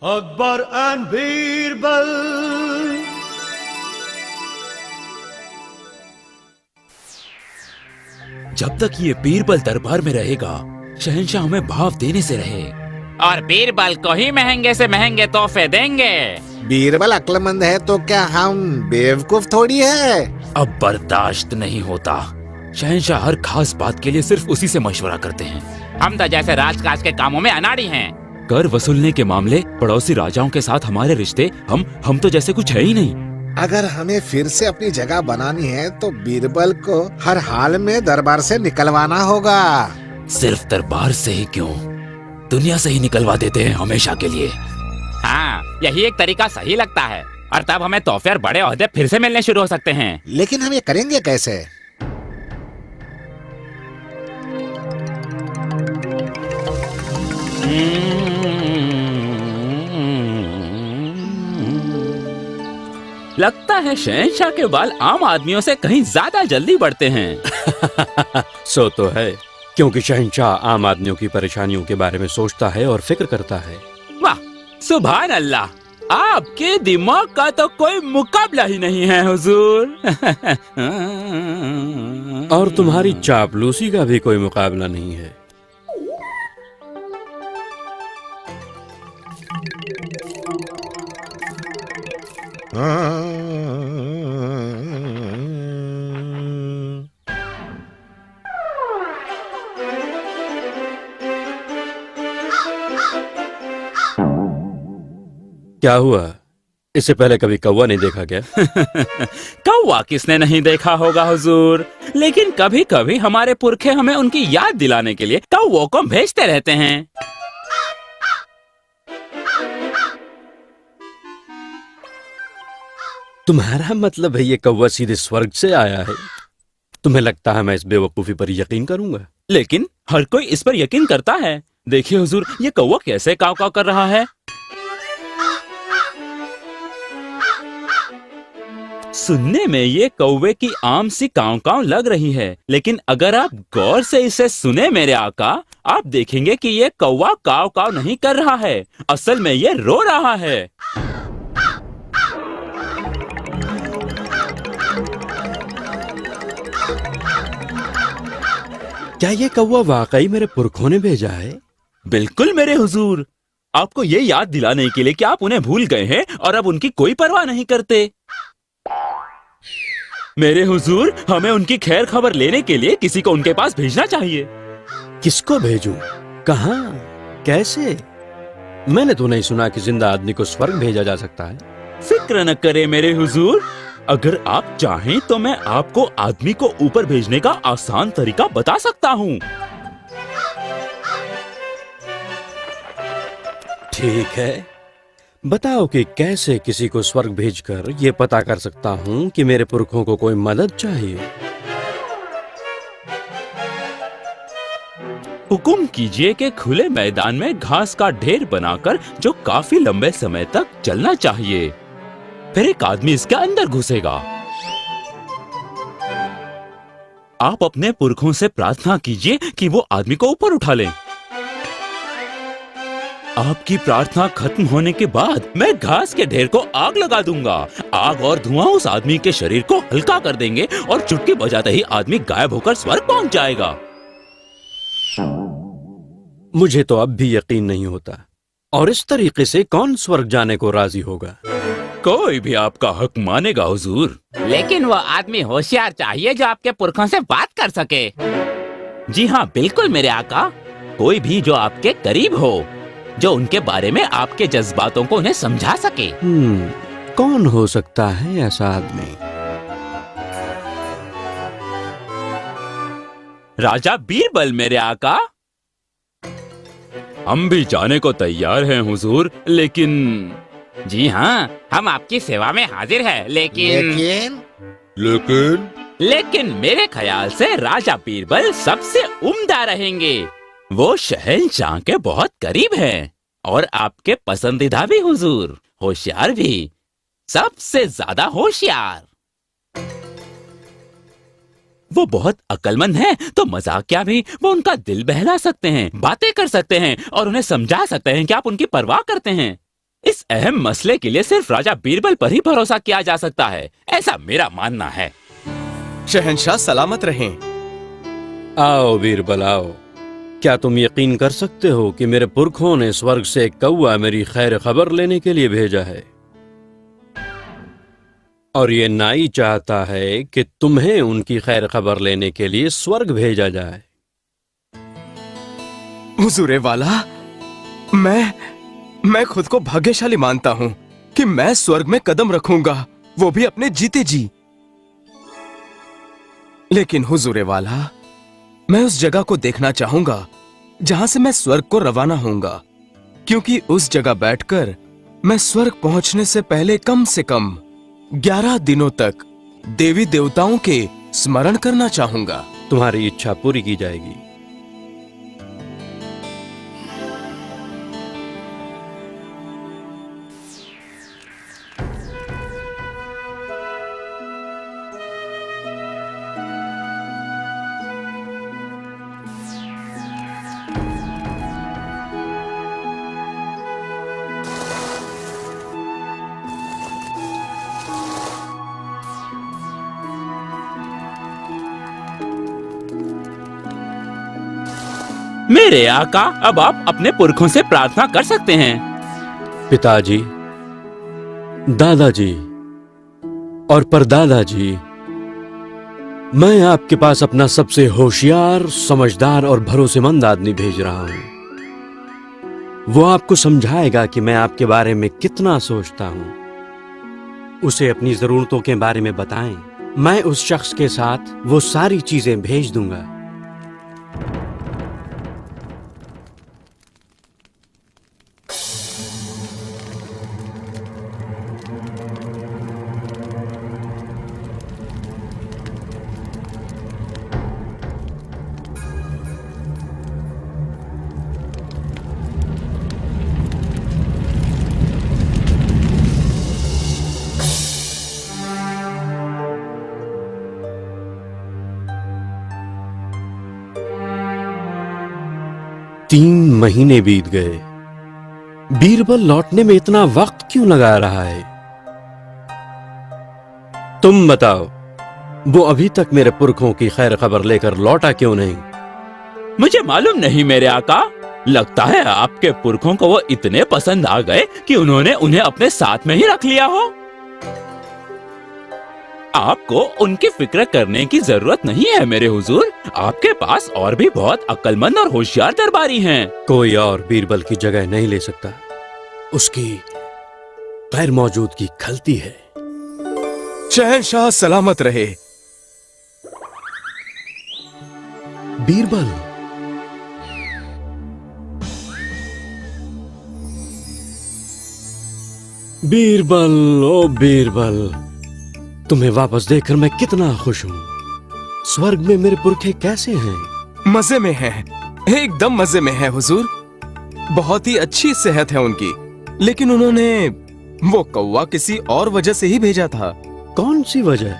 Akbar and Birbal. जब तक ये बीरबल दरबार में रहेगा, शहंशाह हमें भाव देने से रहे। और बीरबल को ही महंगे से महंगे तोहफे देंगे। बीरबल अक्लमंद है तो क्या हम बेवकूफ थोड़ी है। अब बर्दाश्त नहीं होता। शहंशाह हर खास बात के लिए सिर्फ उसी से मशवरा करते हैं। हम तो जैसे राजकाज के कामों में अनाड़ी हैं। कर वसूलने के मामले पड़ोसी राजाओं के साथ हमारे रिश्ते, हम तो जैसे कुछ है ही नहीं। अगर हमें फिर से अपनी जगह बनानी है तो बीरबल को हर हाल में दरबार से निकलवाना होगा। सिर्फ दरबार से ही क्यों, दुनिया से ही निकलवा देते हैं हमेशा के लिए। हाँ, यही एक तरीका सही लगता है। और तब हमें तोहफे और बड़े ओहदे फिर से मिलने शुरू हो सकते हैं। लेकिन हम ये करेंगे कैसे? लगता है शहंशाह के बाल आम आदमियों से कहीं ज्यादा जल्दी बढ़ते हैं। सो तो है, क्योंकि शहंशाह आम आदमियों की परेशानियों के बारे में सोचता है और फिक्र करता है। वाह, सुभान अल्लाह, आपके दिमाग का तो कोई मुकाबला ही नहीं है हुजूर। और तुम्हारी चापलूसी का भी कोई मुकाबला नहीं है। क्या हुआ? इससे पहले कभी कौवा नहीं देखा क्या? कौवा किसने नहीं देखा होगा हुजूर, लेकिन कभी कभी हमारे पुरखे हमें उनकी याद दिलाने के लिए कौवों को भेजते रहते हैं। तुम्हारा मतलब है ये कौवा सीधे स्वर्ग से आया है? तुम्हें लगता है मैं इस बेवकूफी पर यकीन करूंगा? लेकिन हर कोई इस पर यकीन करता है। देखिए हुजूर, ये कौवा कैसे काव काव कर रहा है। सुनने में ये कौवे की आम सी काव काव लग रही है, लेकिन अगर आप गौर से इसे सुने मेरे आका, आप देखेंगे कि ये कौवा काव काव नहीं कर रहा है, असल में ये रो रहा है। क्या ये कौवा वाकई मेरे पुरखों ने भेजा है? बिल्कुल मेरे हुजूर, आपको ये याद दिलाने के लिए कि आप उन्हें भूल गए हैं और अब उनकी कोई परवाह नहीं करते। मेरे हुजूर, हमें उनकी खैर खबर लेने के लिए किसी को उनके पास भेजना चाहिए। किसको भेजूं? कहाँ? कैसे? मैंने तो नहीं सुना कि जिंदा आदमी को स्वर्ग भेजा जा सकता है। फिक्र न करें मेरे हुजूर, अगर आप चाहें तो मैं आपको आदमी को ऊपर भेजने का आसान तरीका बता सकता हूँ। ठीक है, बताओ कि कैसे किसी को स्वर्ग भेजकर ये पता कर सकता हूँ कि मेरे पुरखों को कोई मदद चाहिए। हुकुम कीजिए कि खुले मैदान में घास का ढेर बनाकर जो काफी लंबे समय तक चलना चाहिए, फिर एक आदमी इसके अंदर घुसेगा। आप अपने पुरखों से प्रार्थना कीजिए कि वो आदमी को ऊपर उठा लें। आपकी प्रार्थना खत्म होने के बाद मैं घास के ढेर को आग लगा दूंगा। आग और धुआं उस आदमी के शरीर को हल्का कर देंगे और चुटकी बजाते ही आदमी गायब होकर स्वर्ग पहुंच जाएगा। मुझे तो अब भी यकीन नहीं होता। और इस तरीके से कौन स्वर्ग जाने को राजी होगा? कोई भी आपका हक मानेगा हुजूर। लेकिन वो आदमी होशियार चाहिए जो आपके पुरखों से बात कर सके। जी हाँ, बिल्कुल मेरे आका, कोई भी जो आपके करीब हो, जो उनके बारे में आपके जज्बातों को उन्हें समझा सके। कौन हो सकता है ऐसा आदमी? राजा बीरबल मेरे आका। हम भी जाने को तैयार हैं हुजूर, लेकिन जी हाँ, हम आपकी सेवा में हाजिर हैं, लेकिन मेरे ख्याल से राजा बीरबल सबसे उम्दा रहेंगे। वो शहंशाह के बहुत करीब हैं और आपके पसंदीदा भी हुजूर, होशियार भी, सबसे ज्यादा होशियार। वो बहुत अक्लमंद हैं, तो मजाक क्या भी, वो उनका दिल बहला सकते हैं, बातें कर सकते हैं और उन्हें समझा सकते हैं कि आप उनकी परवाह करते हैं। इस अहम मसले के लिए सिर्फ राजा बीरबल पर ही भरोसा किया जा सकता है, ऐसा मेरा मानना है। शहंशाह सलामत रहें। आओ बीरबल आओ। क्या तुम यकीन कर सकते हो कि मेरे पुरखों ने स्वर्ग से एक कौवा मेरी खैर खबर लेने के लिए भेजा है, और ये नाई चाहता है कि तुम्हें उनकी खैर खबर लेने के लिए स्वर्ग भेजा जाए। हुजूरे वाला, मैं खुद को भाग्यशाली मानता हूं कि मैं स्वर्ग में कदम रखूंगा, वो भी अपने जीते जी। लेकिन हुजूरे वाला, मैं उस जगह को देखना चाहूंगा जहां से मैं स्वर्ग को रवाना होऊंगा, क्योंकि उस जगह बैठकर मैं स्वर्ग पहुंचने से पहले कम से कम 11 दिनों तक देवी देवताओं के स्मरण करना चाहूंगा। तुम्हारी इच्छा पूरी की जाएगी। मेरे आका, अब आप अपने पुरखों से प्रार्थना कर सकते हैं। पिताजी, दादाजी और परदादाजी, मैं आपके पास अपना सबसे होशियार, समझदार और भरोसेमंद आदमी भेज रहा हूं। वो आपको समझाएगा कि मैं आपके बारे में कितना सोचता हूं। उसे अपनी जरूरतों के बारे में बताएं। मैं उस शख्स के साथ वो सारी चीजें भेज दूंगा। तीन महीने बीत गए। बीरबल लौटने में इतना वक्त क्यों लगा रहा है? तुम बताओ, वो अभी तक मेरे पुरखों की खैर खबर लेकर लौटा क्यों नहीं? मुझे मालूम नहीं मेरे आका, लगता है आपके पुरखों को वो इतने पसंद आ गए कि उन्होंने उन्हें अपने साथ में ही रख लिया हो। आपको उनकी फिक्र करने की जरूरत नहीं है मेरे हुजूर, आपके पास और भी बहुत अक्लमंद और होशियार दरबारी हैं। कोई और बीरबल की जगह नहीं ले सकता। उसकी गैर मौजूदगी खलती है। शहंशाह सलामत रहे। बीरबल, बीरबल, ओ बीरबल, तुम्हें वापस देखकर मैं कितना खुश हूं। स्वर्ग में मेरे पुरखे कैसे हैं? मजे में हैं, एकदम मजे में हैं हुजूर। बहुत ही अच्छी सेहत है उनकी, लेकिन उन्होंने वो कौवा किसी और वजह से ही भेजा था। कौन सी वजह?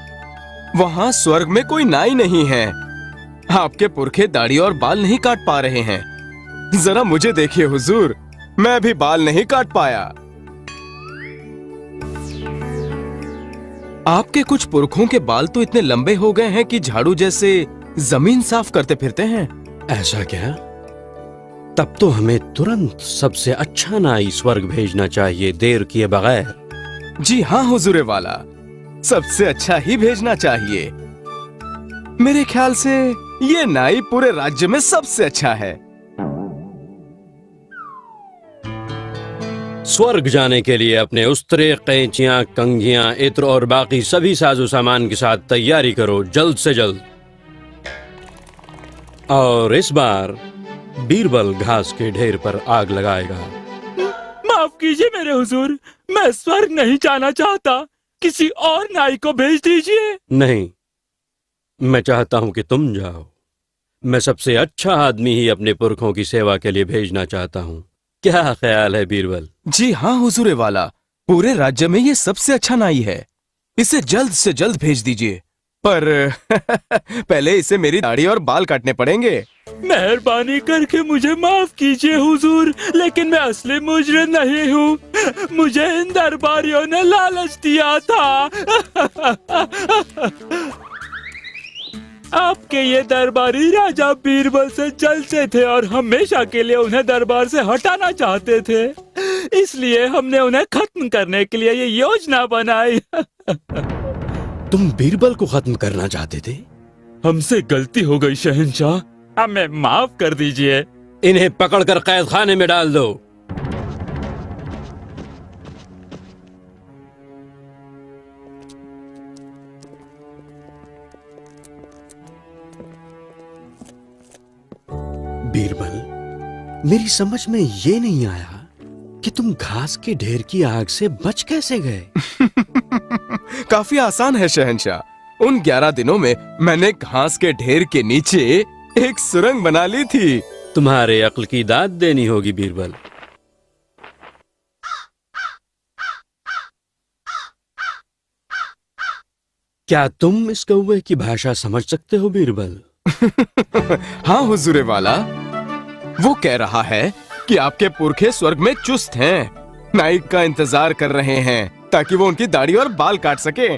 वहाँ स्वर्ग में कोई नाई नहीं है। आपके पुरखे दाढ़ी और बाल नहीं काट पा रहे हैं। जरा मुझे देखिए हुजूर, मैं भी बाल नहीं काट पाया। आपके कुछ पुरखों के बाल तो इतने लंबे हो गए हैं कि झाड़ू जैसे जमीन साफ करते फिरते हैं। ऐसा क्या? तब तो हमें तुरंत सबसे अच्छा नाई स्वर्ग भेजना चाहिए, देर किए बगैर। जी हाँ हुजूरे वाला, सबसे अच्छा ही भेजना चाहिए। मेरे ख्याल से ये नाई पूरे राज्य में सबसे अच्छा है। स्वर्ग जाने के लिए अपने उस्तरे, कैंचियां, कंघियां, इत्र और बाकी सभी साजो सामान के साथ तैयारी करो, जल्द से जल्द। और इस बार बीरबल घास के ढेर पर आग लगाएगा। माफ कीजिए मेरे हुजूर, मैं स्वर्ग नहीं जाना चाहता, किसी और नाई को भेज दीजिए। नहीं, मैं चाहता हूं कि तुम जाओ। मैं सबसे अच्छा आदमी ही अपने पुरखों की सेवा के लिए भेजना चाहता हूं। क्या ख्याल है बीरबल? जी हाँ हुजूरे वाला, पूरे राज्य में ये सबसे अच्छा नाई है। इसे जल्द से जल्द भेज दीजिए, पर पहले इसे मेरी दाढ़ी और बाल काटने पड़ेंगे। मेहरबानी करके मुझे माफ कीजिए हुजूर, लेकिन मैं असली मुजरिम नहीं हूँ। मुझे इन दरबारियों ने लालच दिया था। आपके ये दरबारी राजा बीरबल से जलते थे और हमेशा के लिए उन्हें दरबार से हटाना चाहते थे, इसलिए हमने उन्हें खत्म करने के लिए ये योजना बनाई। तुम बीरबल को खत्म करना चाहते थे? हमसे गलती हो गई शहंशाह, हमें माफ कर दीजिए। इन्हें पकड़कर कैद खाने में डाल दो। बीरबल, मेरी समझ में ये नहीं आया कि तुम घास के ढेर की आग से बच कैसे गए? काफी आसान है शहंशाह। उन 11 दिनों में मैंने घास के ढेर के नीचे एक सुरंग बना ली थी। तुम्हारे अक्ल की दाद देनी होगी बीरबल। क्या तुम इस कौवे की भाषा समझ सकते हो बीरबल? हाँ हुजूरे वाला, वो कह रहा है कि आपके पुरखे स्वर्ग में चुस्त हैं, नाइक का इंतजार कर रहे हैं ताकि वो उनकी दाढ़ी और बाल काट सके।